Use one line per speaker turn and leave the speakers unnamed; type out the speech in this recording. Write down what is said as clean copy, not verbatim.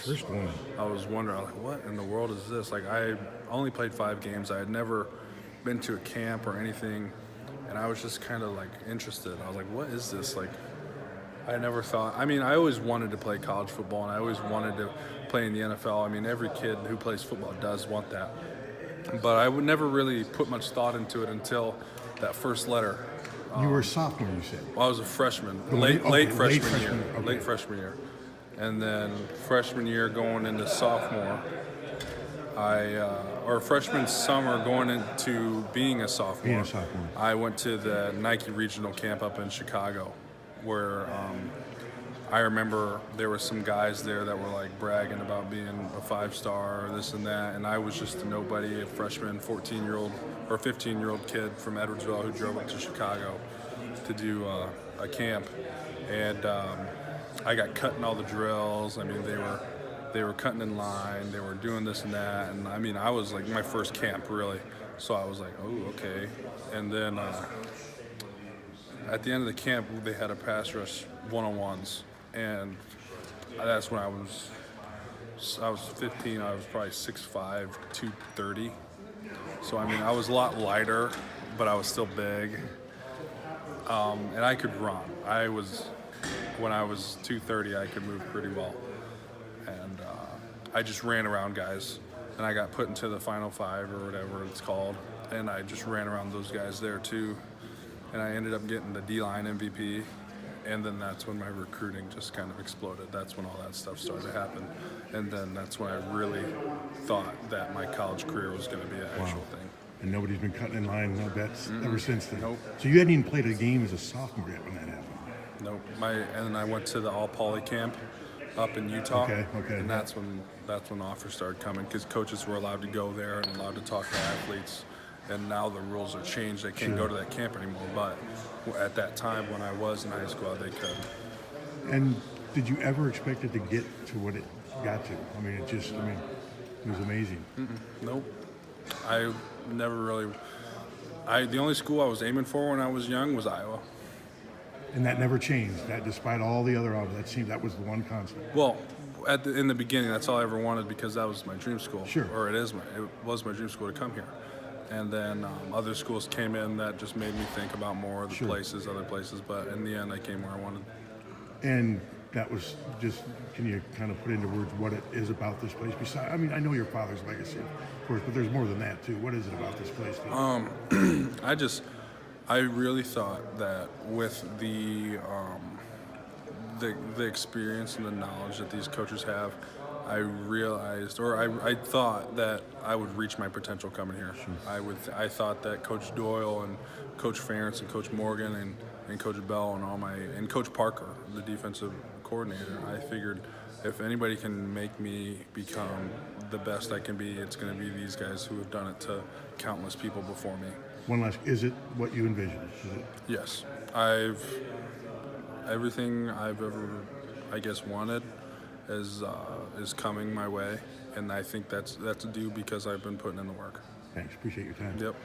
First one.
I was wondering, like, what in the world is this? Like, I only played 5 games. I had never been to a camp or anything, and I was just kind of like interested. I was like, what is this? Like, I never thought. I mean, I always wanted to play college football, and I always wanted to play in the NFL. I mean, every kid who plays football does want that, but I would never really put much thought into it until that first letter.
You were a sophomore, you said.
Well, I was a freshman,
Late- okay,
late
late
freshman year,
freshman, okay.
late freshman year, and then freshman year going into sophomore. Or freshman summer going into being a sophomore.
Being a sophomore.
I went to the Nike regional camp up in Chicago, where I remember there were some guys there that were like bragging about being a 5-star or this and that, and I was just a nobody, a freshman, 14-year-old or 15-year-old kid from Edwardsville who drove up to Chicago to do a camp, and I got cut in all the drills. I mean, they were cutting in line, they were doing this and that, and I mean, I was like my first camp really, so I was like, oh, okay. And then at the end of the camp, they had a pass rush one-on-ones, and that's when I was 15. I was probably 6'5", 230. So I mean, I was a lot lighter, but I was still big, and I could run. When I was 230, I could move pretty well, and I just ran around guys, and I got put into the final 5 or whatever it's called, and I just ran around those guys there too, and I ended up getting the D-line MVP, and then that's when my recruiting just kind of exploded. That's when all that stuff started to happen, and then that's when I really thought that my college career was going to be an actual thing.
And nobody's been cutting in line, no bets, ever since then.
Nope.
So you hadn't even played a game as a sophomore yet when that happened.
Nope. And then I went to the all-poly camp up in Utah.
Okay.
And that's when offers started coming, because coaches were allowed to go there and allowed to talk to athletes. And now the rules are changed. They can't go to that camp anymore. But at that time when I was in high school, they could.
And did you ever expect it to get to what it got to? I mean, it was amazing.
Nope. I never really. The only school I was aiming for when I was young was Iowa.
And that never changed. That, despite all the other offers, that was the one constant.
Well, in the beginning, that's all I ever wanted, because that was my dream school.
Sure.
Or it was my dream school to come here. And then other schools came in that just made me think about more of the other places. But in the end, I came where I wanted.
And that was just, can you kind of put into words what it is about this place? Besides, I mean, I know your father's legacy, of course, but there's more than that too. What is it about this place?
I really thought that with the experience and the knowledge that these coaches have, I realized, or I thought that I would reach my potential coming here. Sure. I thought that Coach Doyle and Coach Ferentz and Coach Morgan and Coach Bell and Coach Parker, the defensive coordinator, I figured if anybody can make me become the best I can be, it's going to be these guys who have done it to countless people before me.
One last, is it what you envisioned?
Yes. Everything I've ever, I guess, wanted is coming my way, and I think that's due because I've been putting in the work.
Thanks. Appreciate your time.
Yep.